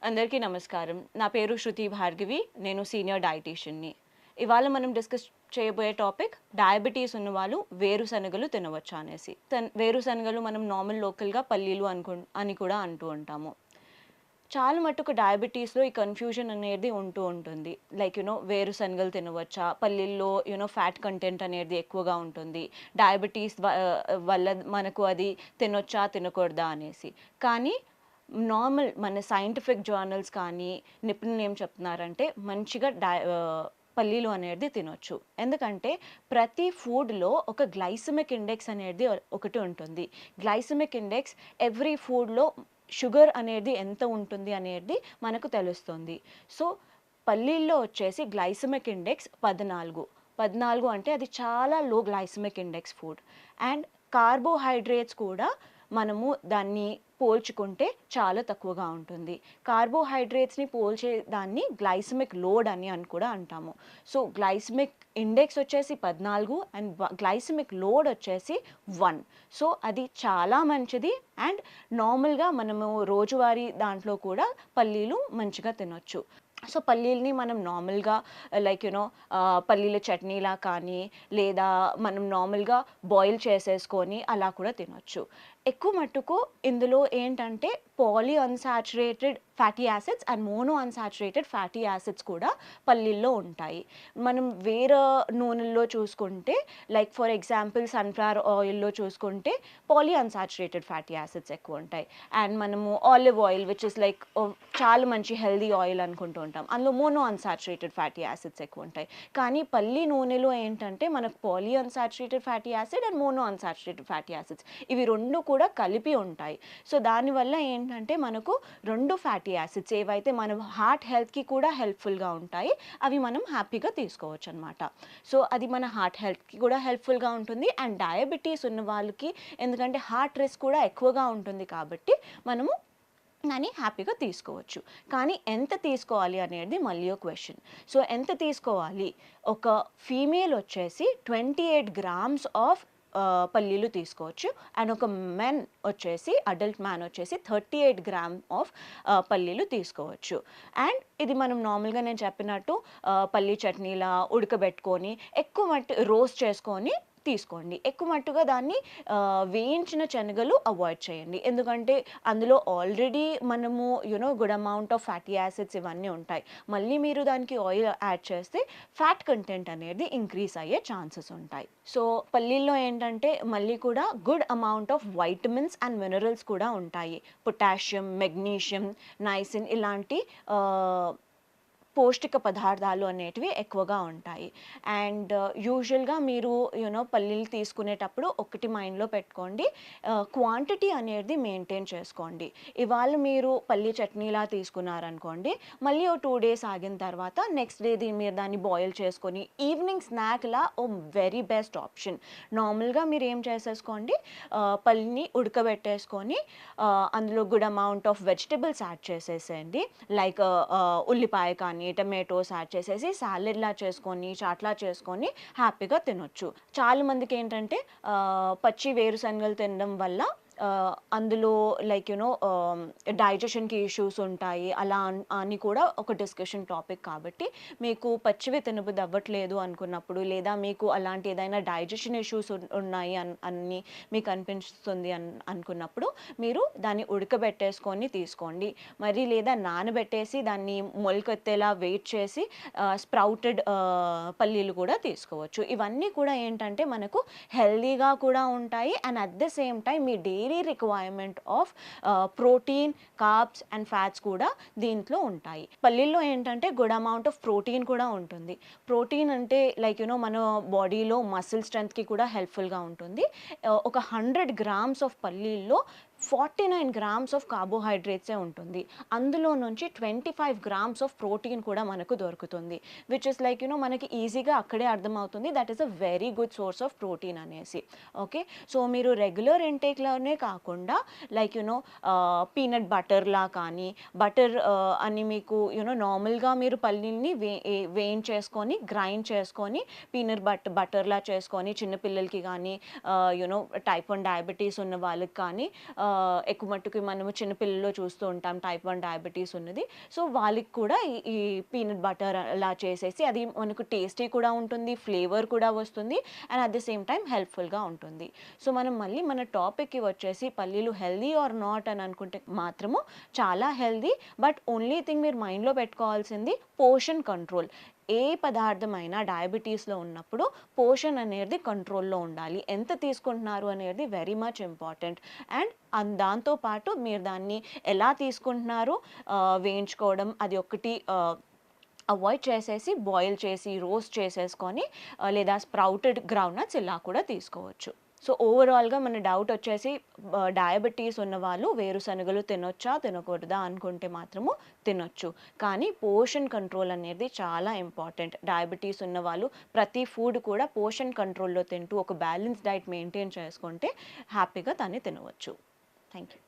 అందరికీ నమస్కారం. నా పేరు శృతి భార్గవి. నేను సీనియర్ డైటీషియన్‌ని. ఇవాళ మనం డిస్కస్ చేయబోయే టాపిక్ డయాబెటీస్ ఉన్నవాళ్ళు వేరుశనగలు తినవచ్చా అనేసి. వేరుశనగలు మనం నార్మల్ లోకల్‌గా పల్లీలు అని కూడా అంటూ ఉంటాము. చాలా మట్టుకు డయాబెటీస్‌లో ఈ కన్‌ఫ్యూజన్ అనేది ఉంటూ ఉంటుంది. వేరుశనగలు తినవచ్చా? పల్లీల్లో ఫ్యాట్ కంటెంట్ అనేది ఎక్కువగా ఉంటుంది. డయాబెటీస్ వల్ల మనకు అది తినొచ్చా? తినకూడదా? అనేసి. కానీ మన సైంటిఫిక్ జర్నల్స్ కానీ, నిపుణులు ఏం చెప్తున్నారంటే మంచిగా పల్లీలు అనేది తినొచ్చు. ఎందుకంటే ప్రతి ఫుడ్‌లో ఒక గ్లైసెమిక్ ఇండెక్స్ అనేది ఒకటి ఉంటుంది. గ్లైసెమిక్ ఇండెక్స్ ఎవ్రీ ఫుడ్‌లో షుగర్ అనేది ఎంత ఉంటుంది అనేది మనకు తెలుస్తుంది. సో, పల్లీల్లో వచ్చేసి గ్లైసెమిక్ ఇండెక్స్ 14. 14 అంటే అది చాలా లో glycemic index food. And carbohydrates కూడా మనము దాన్ని పోల్చుకుంటే చాలా తక్కువగా ఉంటుంది. కార్బోహైడ్రేట్స్‌ని పోల్చే దాన్ని గ్లైసెమిక్ లోడ్ అని కూడా అంటాము. సో, గ్లైసెమిక్ ఇండెక్స్ వచ్చేసి 14 అండ్ గ్లైసెమిక్ లోడ్ వచ్చేసి 1. సో, అది చాలా మంచిది. అండ్ నార్మల్‌గా మనము రోజువారీ దాంట్లో కూడా పల్లీలు మంచిగా తినొచ్చు. సో, పల్లీలని మనం నార్మల్‌గా పల్లీల చట్నీలా కానీ, లేదా మనం నార్మల్‌గా బాయిల్ చేసేసుకొని అలా కూడా తినొచ్చు. ఎక్కువ మట్టుకు ఇందులో ఏంటంటే poly unsaturated fatty acids and mono unsaturated fatty acids కూడా పల్లీల్లో ఉంటాయి. మనం వేరే నూనెల్లో చూసుకుంటే ఫర్ ఎగ్జాంపుల్ సన్‌ఫ్లవర్ ఆయిల్‌లో చూసుకుంటే పాలీ అన్సాచురేటెడ్ ఫ్యాటీ యాసిడ్స్ ఎక్కువుంటాయి. అండ్ మనము ఆలివ్ ఆయిల్ విచ్ ఇస్ చాలా మంచి హెల్తీ ఆయిల్ అనుకుంటూ ఉంటాం. అందులో మోనో అన్సాచురేటెడ్ ఫ్యాటీ యాసిడ్స్ ఎక్కువుంటాయి. కానీ పల్లి నూనెలో ఏంటంటే మనకు poly unsaturated fatty acid and mono unsaturated fatty acids ఇవి 2 కూడా కలిపి ఉంటాయి. సో, దానివల్ల ఏంటంటే మనకు 2 ఫ్యాటీ యాసిడ్స్ ఏవైతే మన హార్ట్ హెల్త్‌కి కూడా హెల్ప్‌ఫుల్‌గా ఉంటాయి. అవి మనం హ్యాపీగా తీసుకోవచ్చనమాట. సో, అది మన హార్ట్ హెల్త్‌కి కూడా హెల్ప్‌ఫుల్‌గా ఉంటుంది. అండ్ డయాబెటీస్ ఉన్న వాళ్ళకి ఎందుకంటే హార్ట్ రిస్క్ కూడా ఎక్కువగా ఉంటుంది కాబట్టి మనము దాన్ని హ్యాపీగా తీసుకోవచ్చు. కానీ ఎంత తీసుకోవాలి అనేది మళ్ళీ ఒక క్వెషన్. సో, ఎంత తీసుకోవాలి? ఒక ఫీమేల్ వచ్చేసి 28 గ్రామ్స్ ఆఫ్ పల్లీలు తీసుకోవచ్చు. అండ్ ఒక అడల్ట్ మ్యాన్ వచ్చేసి 38 గ్రామ్ ఆఫ్ పల్లీలు తీసుకోవచ్చు. అండ్ ఇది మనం నార్మల్‌గా నేను చెప్పినట్టు పల్లీ చట్నీలా ఉడకబెట్టుకొని ఎక్కువ రోస్ట్ చేసుకొని తీసుకోండి. ఎక్కువ మట్టుగా దాన్ని వేయించిన శనగలు అవాయిడ్ చేయండి. ఎందుకంటే అందులో ఆల్రెడీ మనము good amount of fatty acids ఇవన్నీ ఉంటాయి. మళ్ళీ మీరు దానికి ఆయిల్ యాడ్ చేస్తే ఫ్యాట్ కంటెంట్ అనేది ఇంక్రీజ్ అయ్యే ఛాన్సెస్ ఉంటాయి. సో, పల్లీల్లో ఏంటంటే మళ్ళీ కూడా good amount of vitamins and minerals కూడా ఉంటాయి. పొటాషియం, మెగ్నీషియం, నైసిన్ ఇలాంటి పౌష్టిక పదార్థాలు అనేటివి ఎక్కువగా ఉంటాయి. అండ్ యూజువల్‌గా మీరు పల్లీలు తీసుకునేటప్పుడు ఒకటి మైండ్‌లో పెట్టుకోండి. క్వాంటిటీ అనేది మెయింటైన్ చేసుకోండి. ఇవాళ మీరు పల్లీ చట్నీలా తీసుకున్నారనుకోండి, మళ్ళీ ఓ 2 డేస్ ఆగిన తర్వాత నెక్స్ట్ డే మీరు దాన్ని బాయిల్ చేసుకొని ఈవినింగ్ స్నాక్‌లా వెరీ బెస్ట్ ఆప్షన్. నార్మల్‌గా మీరు ఏం చేసేసుకోండి, పల్లిని ఉడకబెట్టేసుకొని అందులో good amount of vegetables add చేసేసేయండి. ఉల్లిపాయ కానీ, టమాటోస్ యాడ్ చేసేసి సాలెడ్‌లా చేసుకొని, చాట్‌లా చేసుకొని హ్యాపీగా తినొచ్చు. చాలా మందికేంటంటే పచ్చి వేరుశనగలు తినడం వల్ల అందులో డైజెషన్‌కి ఇష్యూస్ ఉంటాయి. అలా అని కూడా ఒక డిస్కషన్ టాపిక్ కాబట్టి మీకు పచ్చివి తినబుద్ధి అవ్వట్లేదు అనుకున్నప్పుడు, లేదా మీకు అలాంటి ఏదైనా డైజెషన్ ఇష్యూస్ ఉన్నాయి అని మీకు అనిపిస్తుంది అనుకున్నప్పుడు మీరు దాన్ని ఉడకబెట్టేసుకొని తీసుకోండి. మరి లేదా నానబెట్టేసి దాన్ని మొలకెత్తేలా వెయిట్ చేసి స్ప్రౌటెడ్ పల్లీలు కూడా తీసుకోవచ్చు. ఇవన్నీ కూడా ఏంటంటే మనకు హెల్తీగా కూడా ఉంటాయి. And at the same time me daily requirement of protein, carbs and fats కూడా దీంట్లో ఉంటాయి. పల్లీల్లో ఏంటంటే గుడ్ అమౌంట్ ఆఫ్ ప్రోటీన్ కూడా ఉంటుంది. ప్రోటీన్ అంటే మన బాడీలో మసిల్ స్ట్రెంగ్త్‌కి కూడా హెల్ప్‌ఫుల్‌గా ఉంటుంది. ఒక 100 గ్రామ్స్ ఆఫ్ పల్లీల్లో 49 గ్రామ్స్ ఆఫ్ కార్బోహైడ్రేట్సే ఉంటుంది. అందులో నుంచి 25 గ్రామ్స్ ఆఫ్ ప్రోటీన్ కూడా మనకు దొరుకుతుంది. విచ్ ఇస్ మనకి ఈజీగా అక్కడే అర్థమవుతుంది. That is a very good source of protein అనేసి. ఓకే. సో, మీరు రెగ్యులర్ ఇంటేక్‌లోనే కాకుండా పీనట్ బటర్‌లా కానీ, బటర్ అని మీకు నార్మల్‌గా మీరు పల్లీలని వేయించేసుకొని, గ్రైండ్ చేసుకొని, పీనట్ బటర్‌లా చేసుకొని చిన్న పిల్లలకి కానీ టైప్ 1 డయాబెటీస్ ఉన్న వాళ్ళకి కానీ ఎక్కువ మట్టుకు మనము చిన్నపిల్లల్లో చూస్తూ ఉంటాం టైప్ 1 డయాబెటీస్ ఉన్నది. సో, వాళ్ళకి కూడా ఈ ఈ పీనట్ బటర్ అలా చేసేసి అది మనకు టేస్టీ కూడా ఉంటుంది, ఫ్లేవర్ కూడా వస్తుంది and at the same time హెల్ప్‌ఫుల్‌గా ఉంటుంది. సో, మనం మళ్ళీ మన టాపిక్‌కి వచ్చేసి పల్లీలు హెల్తీ ఆర్ నాట్ అని అనుకుంటే మాత్రము చాలా హెల్తీ. బట్ ఓన్లీ థింగ్ మీరు మైండ్‌లో పెట్టుకోవాల్సింది పోర్షన్ కంట్రోల్. ఏ పదార్థమైనా డయాబెటీస్‌లో ఉన్నప్పుడు పోర్షన్ అనేది కంట్రోల్‌లో ఉండాలి. ఎంత తీసుకుంటున్నారు అనేది వెరీ మచ్ ఇంపార్టెంట్. అండ్ దాంతో పాటు మీరు దాన్ని ఎలా తీసుకుంటున్నారు, వేయించుకోవడం అది ఒకటి అవాయిడ్ చేసేసి బాయిల్ చేసి, రోస్ట్ చేసేసుకొని లేదా స్ప్రౌటెడ్ గ్రౌండ్‌నట్స్ ఇలా కూడా తీసుకోవచ్చు. సో, ఓవరాల్‌గా మన డౌట్ వచ్చేసి డయాబెటీస్ ఉన్నవాళ్ళు వేరుశనగలు తినొచ్చా? తినకూడదా? అనుకుంటే మాత్రము తినొచ్చు. కానీ పోర్షన్ కంట్రోల్ అనేది చాలా ఇంపార్టెంట్. డయాబెటీస్ ఉన్నవాళ్ళు ప్రతి ఫుడ్ కూడా పోర్షన్ కంట్రోల్‌లో తింటూ ఒక బ్యాలెన్స్ డైట్ మెయింటైన్ చేసుకుంటే హ్యాపీగా దాన్ని తినవచ్చు. Thank you.